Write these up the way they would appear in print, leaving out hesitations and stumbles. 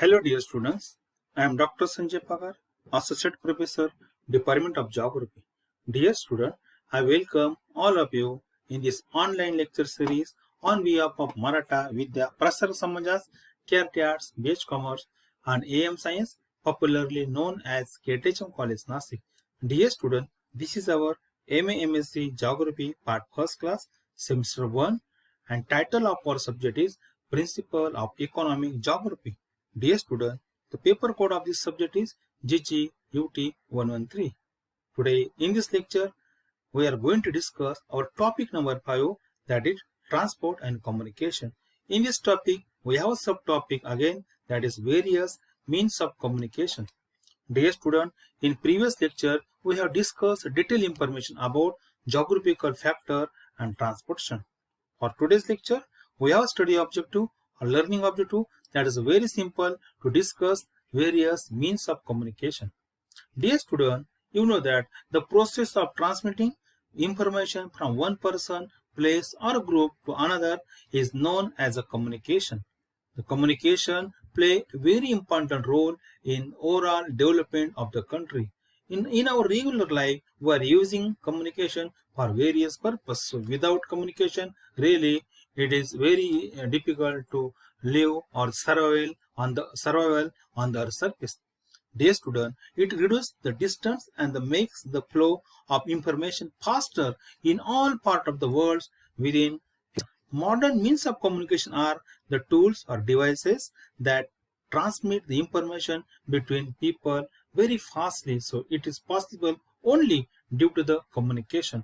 Hello dear students, I am Dr. Sanjay Pagar, Associate Professor, Department of Geography. Dear student, I welcome all of you in this online lecture series on behalf of Maratha Vidya Prasar Samajas, KRT Arts, BH Commerce and AM Science, popularly known as KTHM College Nasik. Dear student, this is our MA MSc Geography Part First Class, Semester 1 and title of our subject is Principle of Economic Geography. Dear student, the paper code of this subject is GGUT 113. Today in this lecture, we are going to discuss our topic number 5, that is transport and communication. In this topic, we have a subtopic again, that is various means of communication. Dear student, in previous lecture, we have discussed detailed information about geographical factor and transportation. For today's lecture, we have study objective or learning objective that is very simple to discuss various means of communication. Dear student, you know that the process of transmitting information from one person, place or group to another is known as a communication. The communication play a very important role in overall development of the country. In our regular life, we are using communication for various purposes. So without communication, really, it is very difficult to live or survival on the earth's surface. Dear student, it reduces the distance and makes the flow of information faster in all parts of the world within. Modern means of communication are the tools or devices that transmit the information between people very fastly. So it is possible only due to the communication.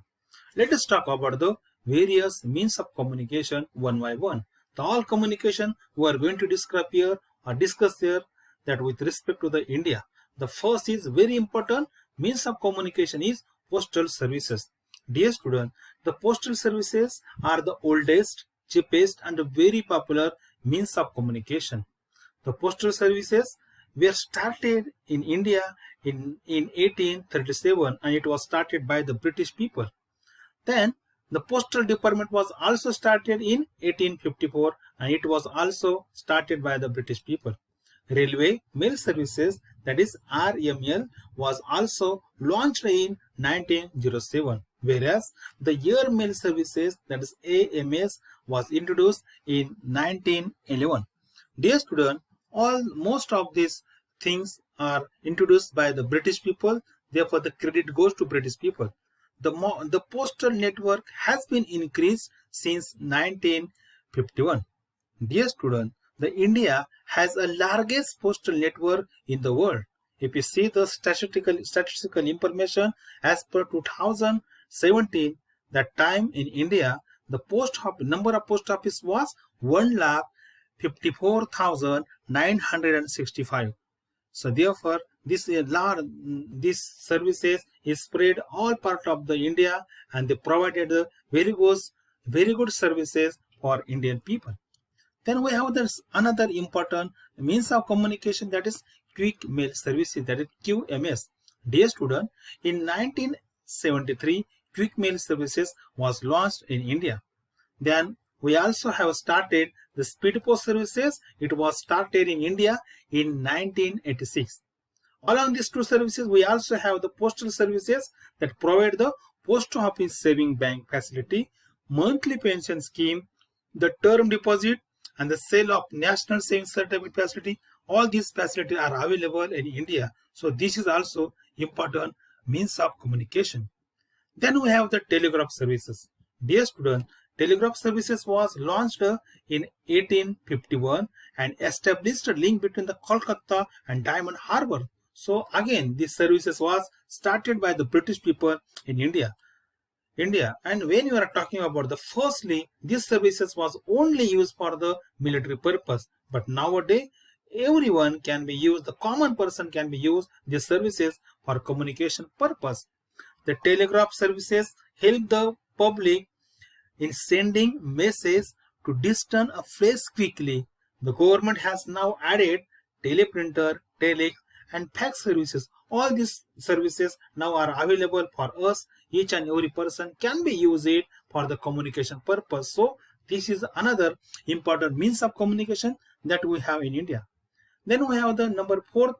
Let us talk about the various means of communication one by one. The all communication we are going to describe here or discuss here that with respect to the India. The first is very important means of communication is postal services. Dear student, the postal services are the oldest, cheapest and very popular means of communication. The postal services were started in India in 1837 and it was started by the British people. Then the postal department was also started in 1854 and it was also started by the British people. Railway mail services, that is RML, was also launched in 1907, whereas the air mail services, that is AMS, was introduced in 1911. Dear student, most of these things are introduced by the British people, therefore the credit goes to British people. The postal network has been increased since 1951. Dear student, the India has a largest postal network in the world. If you see the statistical information as per 2017, that time in India, the number of post office was 1,54,965. So therefore, this services is spread all part of the India and they provided very good services for Indian people. Then we have another important means of communication, that is quick mail services, that is QMS. Dear student, in 1973, quick mail services was launched in India. Then we also have started the speed post services. It was started in India in 1986. Along these two services, we also have the postal services that provide the post office saving bank facility, monthly pension scheme, the term deposit, and the sale of national savings certificate facility. All these facilities are available in India. So this is also important means of communication. Then we have the telegraph services. Dear student, telegraph services was launched in 1851 and established a link between the Kolkata and Diamond Harbour. So again, this services was started by the British people in India. And when you are talking about the firstly, these services was only used for the military purpose, but nowadays everyone can be used, the common person can be used these services for communication purpose. The telegraph services help the public in sending messages to distant place quickly. The government has now added teleprinter, telex and fax services. All these services now are available for us. Each and every person can be used it for the communication purpose. So this is another important means of communication that we have in India. Then we have the number 4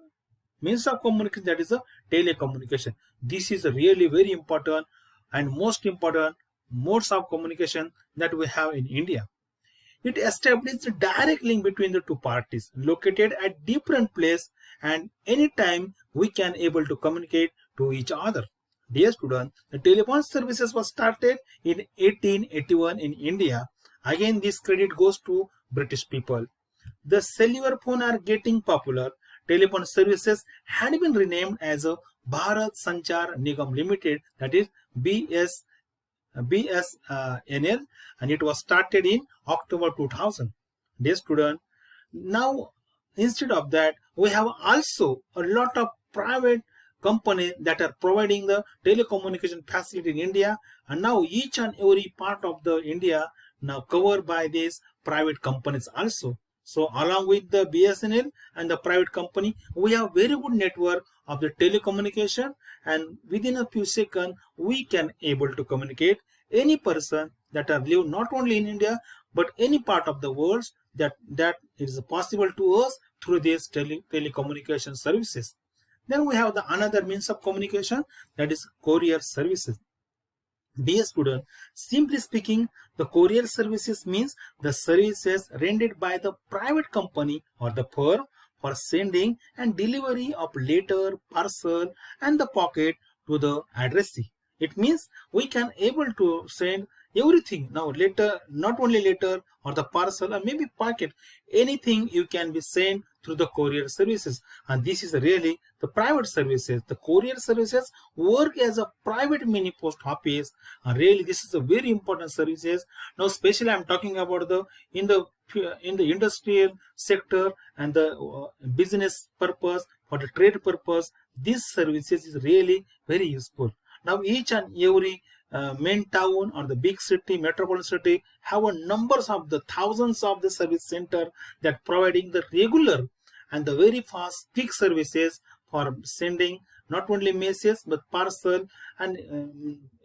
means of communication, that is the telecommunication. This is really very important and most important modes of communication that we have in India. It establishes a direct link between the two parties located at different places, and anytime we can able to communicate to each other. Dear students, the telephone services was started in 1881 in India. Again, this credit goes to British people. The cellular phone are getting popular. Telephone services had been renamed as a Bharat Sanchar Nigam Limited, that is BSNL, and it was started in October 2000. Dear student, now instead of that, we have also a lot of private companies that are providing the telecommunication facility in India, and now each and every part of the India now covered by these private companies also. So along with the BSNL and the private company, we have very good network of the telecommunication, and within a few seconds we can able to communicate any person that are live not only in India but any part of the world, that is possible to us through these telecommunication services. Then we have the another means of communication, that is courier services. Dear student, simply speaking, the courier services means the services rendered by the private company or the firm for sending and delivery of letter, parcel and the packet to the addressee. It means we can able to send everything now, letter, not only letter or the parcel or maybe packet, anything you can be sent through the courier services. And this is really the private services. The courier services work as a private mini post office, and really this is a very important services. Now especially I'm talking about the in the industrial sector and the business purpose, for the trade purpose, these services is really very useful. Now each and every main town or the big city, metropolitan city, have a numbers of the thousands of the service center that providing the regular and the very fast quick services for sending not only messages but parcel and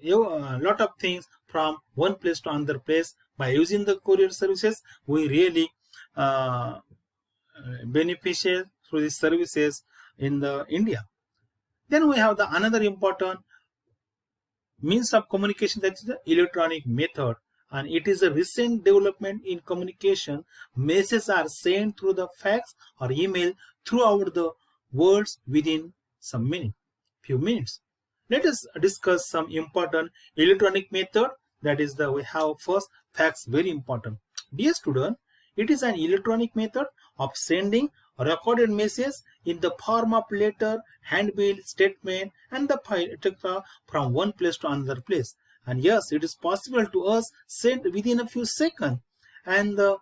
a lot of things from one place to another place. By using the courier services, we really beneficial through these services in the India. Then we have the another important means of communication, that is the electronic method, and it is a recent development in communication. Messages are sent through the fax or email throughout the world within some few minutes. Let us discuss some important electronic method. That is the we have first fax, very important. Dear student, it is an electronic method of sending a recorded message in the form of letter, handbill, statement and the file, etc. from one place to another place. And yes, it is possible to us send within a few seconds, and the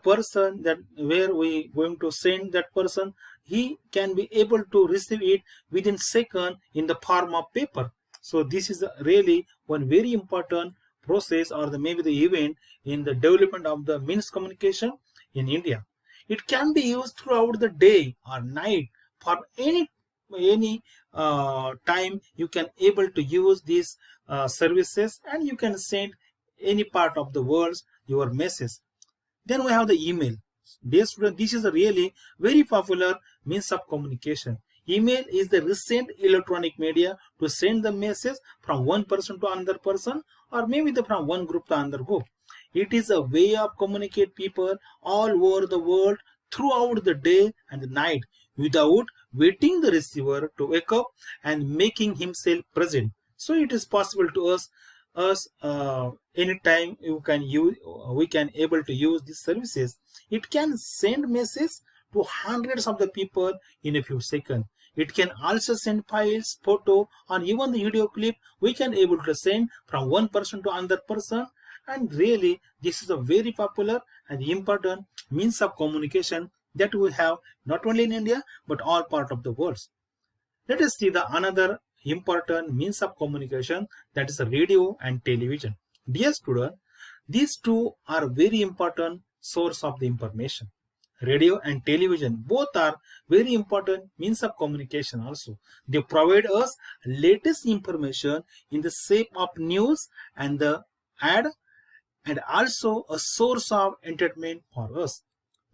person that where we going to send that person, he can be able to receive it within second in the form of paper. So this is really one very important process or maybe the event in the development of the means communication in India. It can be used throughout the day or night for any time. You can able to use these services and you can send any part of the world your message. Then we have the email. Dear student, this is a really very popular means of communication. Email is the recent electronic media to send the message from one person to another person or maybe from one group to another group. It is a way of communicate people all over the world throughout the day and the night without waiting the receiver to wake up and making himself present. So it is possible to us anytime we can able to use these services. It can send message to hundreds of the people in a few seconds. It can also send files, photo, or even the video clip. We can able to send from one person to another person. And really, this is a very popular and important means of communication that we have not only in India but all part of the world. Let us see the another important means of communication, that is radio and television. Dear student, these two are very important source of the information. Radio and television both are very important means of communication also. They provide us latest information in the shape of news and the ad, and also a source of entertainment for us.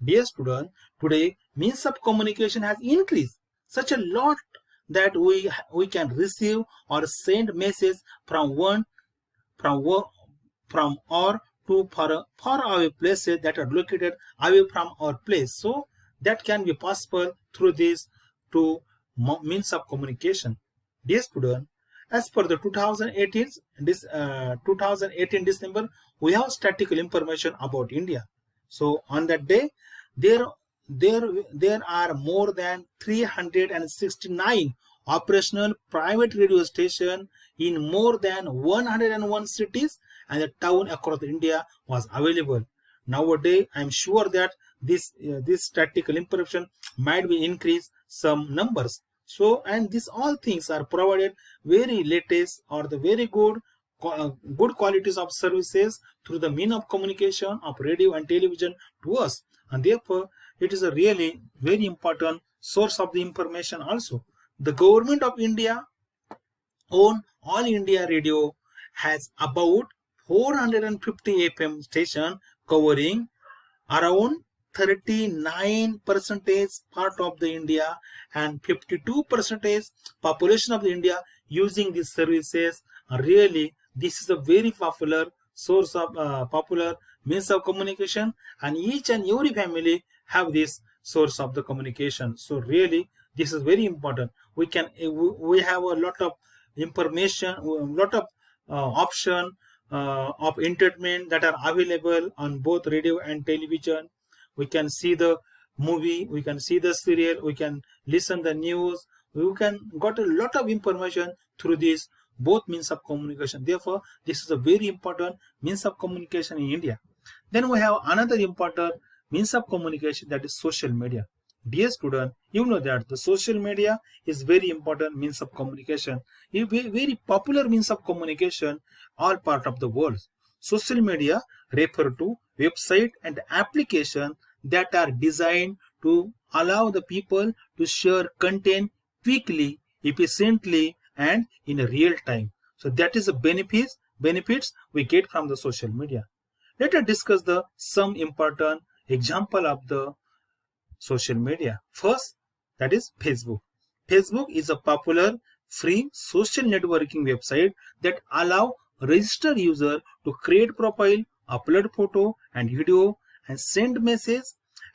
Dear student, today means of communication has increased such a lot that we can receive or send message from one from wo- from or to far away places that are located away from our place. So that can be possible through this two means of communication. Dear student, as per the 2018 December, we have statistical information about India. So on that day, there there are more than 369 operational private radio stations in more than 101 cities and the town across India was available. Nowadays, I am sure that this statistical information might be increased some numbers. So, and these all things are provided very latest or the very good qualities of services through the mean of communication of radio and television to us, and therefore it is a really very important source of the information also. The government of India own All India Radio has about 450 FM station covering around 39 percentage part of the India and 52 percentage population of the India using these services. Really, this is a very popular source of popular means of communication, and each and every family have this source of the communication. So really, this is very important. We have a lot of information, a lot of option of entertainment that are available on both radio and television. We can see the movie, we can see the serial, we can listen the news, we can got a lot of information through these both means of communication. Therefore, this is a very important means of communication in India. Then we have another important means of communication, that is social media. Dear student, you know that the social media is very important means of communication, a very popular means of communication all part of the world. Social media refer to website and application that are designed to allow the people to share content quickly, efficiently, and in a real time. So that is the benefits we get from the social media. Let us discuss the some important example of the social media. First, that is Facebook. Facebook is a popular free social networking website that allow registered user to create profile, upload photo and video, and send message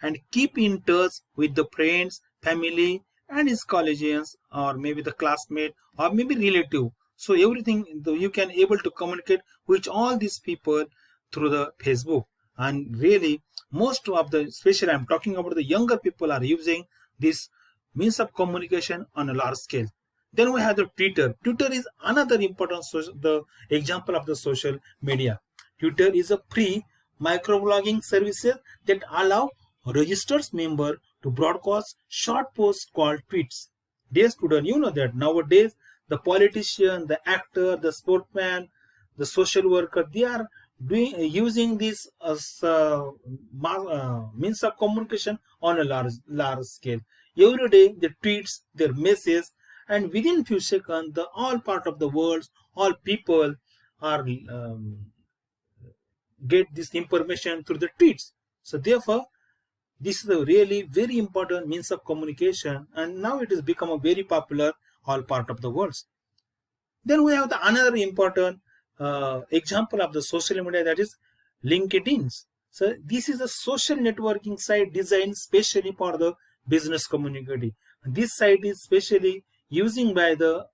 and keep in touch with the friends, family, and his colleagues, or maybe the classmate, or maybe relative. So everything you can able to communicate with all these people through the Facebook. And really, most of the, especially I'm talking about the younger people, are using this means of communication on a large scale. Then we have the Twitter. Twitter is another important the example of the social media. Twitter is a free microblogging services that allow registered member to broadcast short posts called tweets. Dear student, you know that nowadays the politician, the actor, the sportsman, the social worker, they are using this as means of communication on a large scale. Every day they tweets their message, and within few seconds, the all part of the world, all people are get this information through the tweets. So therefore, this is a really very important means of communication, and now it has become a very popular all part of the world. Then we have the another important example of the social media, that is LinkedIn. So this is a social networking site designed specially for the business community. This site is specially using by the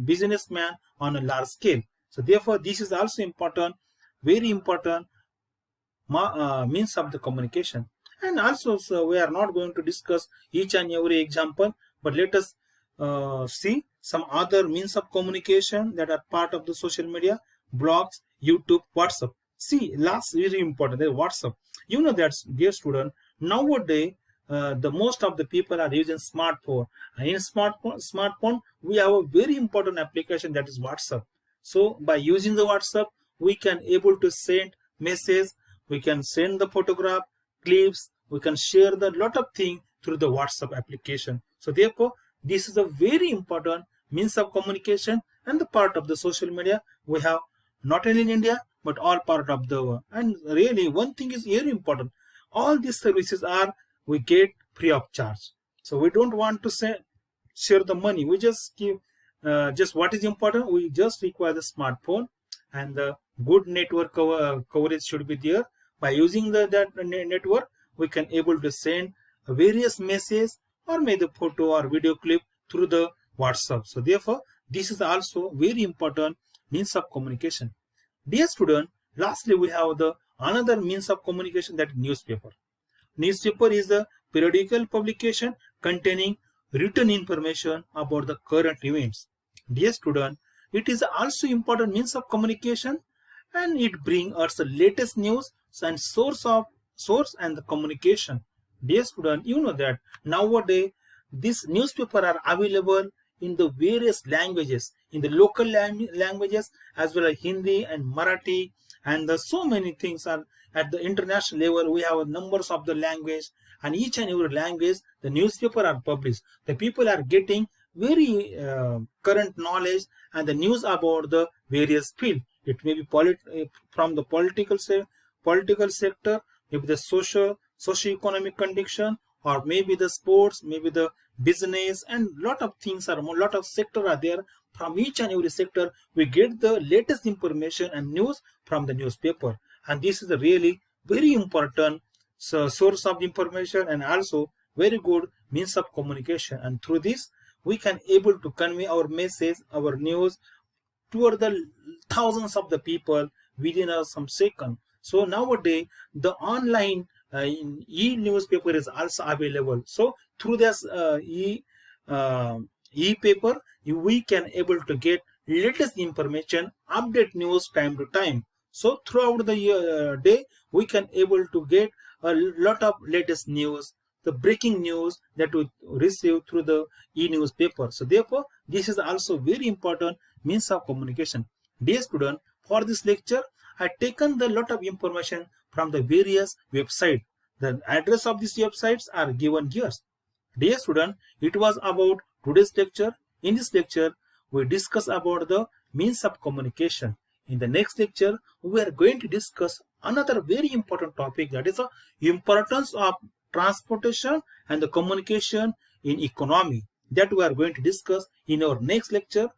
businessman on a large scale. So therefore, this is also important, very important means of the communication. And also, so we are not going to discuss each and every example, but let us see some other means of communication that are part of the social media: blogs, YouTube, WhatsApp. See, last very important, WhatsApp. You know that, dear student, nowadays the most of the people are using smartphone. And in smartphone, we have a very important application, that is WhatsApp. So by using the WhatsApp, we can able to send message, we can send the photograph, clips, we can share the lot of things through the WhatsApp application. So therefore, this is a very important means of communication and the part of the social media we have not only in India but all part of the world. And really, one thing is very important. all these services are we get free of charge. So we don't want to share the money. We just give just what is important. We just require the smartphone, and the good network coverage should be there. By using that network, we can able to send various messages or maybe the photo or video clip through the WhatsApp. So therefore, this is also very important means of communication. Dear student, lastly we have the another means of communication, that newspaper. Newspaper is a periodical publication containing written information about the current events. Dear student, it is also important means of communication, and it brings us the latest news and source and the communication. Dear student, you know that nowadays these newspaper are available in the various languages, in the local languages as well as Hindi and Marathi, and so many things are at the international level. We have numbers of the language, and each and every language the newspaper are published. The people are getting very current knowledge and the news about the various field. It may be from the political sector, maybe the socio-economic condition, or maybe the sports, maybe the business, and lot of things are, lot of sector are there. From each and every sector we get the latest information and news from the newspaper, and this is a really very important source of information and also very good means of communication. And through this we can able to convey our message, our news toward the thousands of the people within some second. So nowadays the online e-newspaper is also available. So through this e-paper we can able to get latest information, update news time to time. So throughout the day we can able to get a lot of latest news, the breaking news that we receive through the e-newspaper. So therefore this is also very important means of communication. Dear student, for this lecture I taken the lot of information from the various websites. The address of these websites are given here. Dear student, it was about today's lecture. In this lecture we discuss about the means of communication. In the next lecture we are going to discuss another very important topic, that is the importance of transportation and the communication in economy, that we are going to discuss in our next lecture.